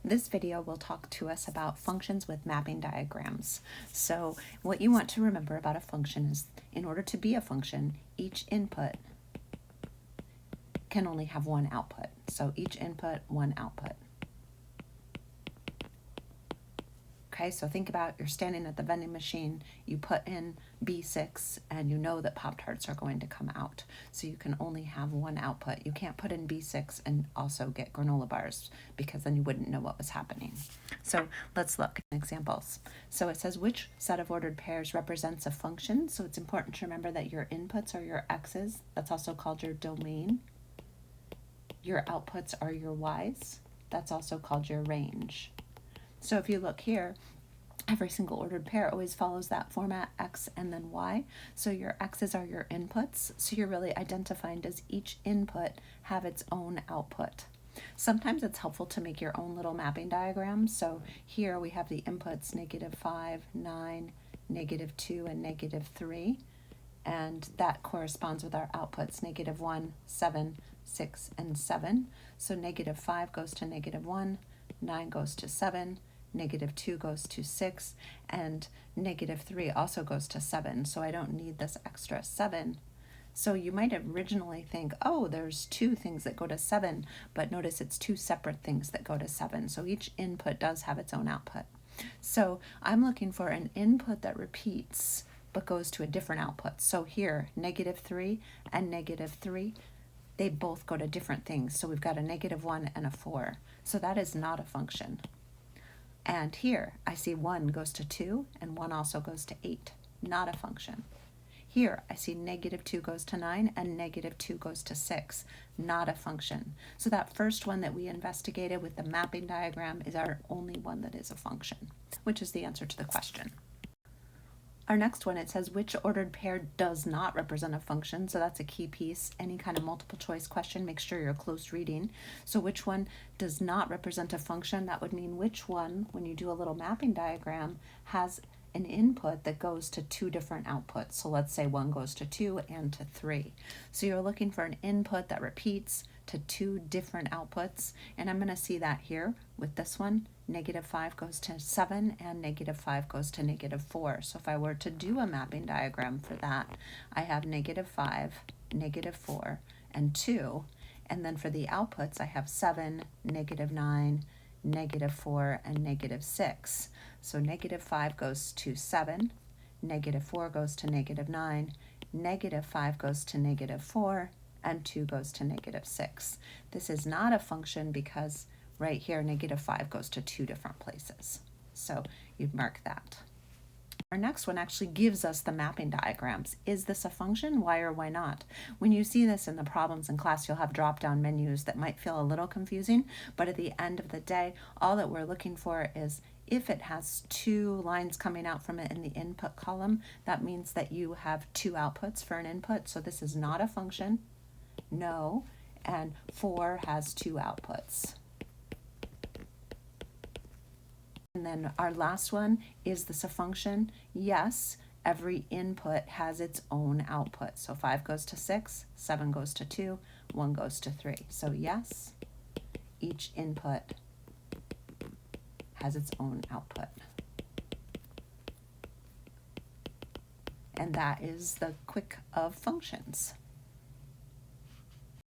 This video will talk to us about functions with mapping diagrams. So what you want to remember about a function is, in order to be a function, each input can only have one output. So each input, one output. Okay, so think about you're standing at the vending machine, you put in B6 and you know that Pop-Tarts are going to come out. So you can only have one output. You can't put in B6 and also get granola bars because then you wouldn't know what was happening. So let's look at examples. So it says which set of ordered pairs represents a function. So it's important to remember that your inputs are your x's. That's also called your domain. Your outputs are your y's. That's also called your range. So if you look here, every single ordered pair always follows that format, x and then y. So your x's are your inputs. So you're really identifying, does each input have its own output? Sometimes it's helpful to make your own little mapping diagram. So here we have the inputs -5, 9, -2, and -3. And that corresponds with our outputs, -1, 7, 6, and 7. So -5 goes to -1, 9 goes to 7, -2 goes to 6, and -3 also goes to 7. So I don't need this extra 7. So you might originally think, oh, there's two things that go to 7, but notice it's two separate things that go to 7. So each input does have its own output. So I'm looking for an input that repeats but goes to a different output. So here, -3 and -3, they both go to different things. So we've got a -1 and a 4. So that is not a function. And here, I see 1 goes to 2, and 1 also goes to 8. Not a function. Here, I see -2 goes to 9, and -2 goes to 6. Not a function. So that first one that we investigated with the mapping diagram is our only one that is a function, which is the answer to the question. Our next one, it says which ordered pair does not represent a function. So that's a key piece. Any kind of multiple choice question, make sure you're close reading. So which one does not represent a function? That would mean which one, when you do a little mapping diagram, has an input that goes to two different outputs. So let's say 1 goes to 2 and to 3. So you're looking for an input that repeats to two different outputs. And I'm going to see that here with this one. -5 goes to 7 and -5 goes to -4. So if I were to do a mapping diagram for that, I have -5, -4, and 2. And then for the outputs, I have 7, -9, -4, and -6. So -5 goes to 7, -4 goes to -9, -5 goes to -4, and 2 goes to -6. This is not a function because right here, -5 goes to two different places. So you'd mark that. Our next one actually gives us the mapping diagrams. Is this a function? Why or why not? When you see this in the problems in class, you'll have drop-down menus that might feel a little confusing, but at the end of the day, all that we're looking for is if it has two lines coming out from it in the input column, that means that you have two outputs for an input. So this is not a function. No. And 4 has two outputs. And then our last one, is this a function? Yes, every input has its own output. So 5 goes to 6, 7 goes to 2, 1 goes to 3. So yes, each input has its own output. And that is the quick of functions.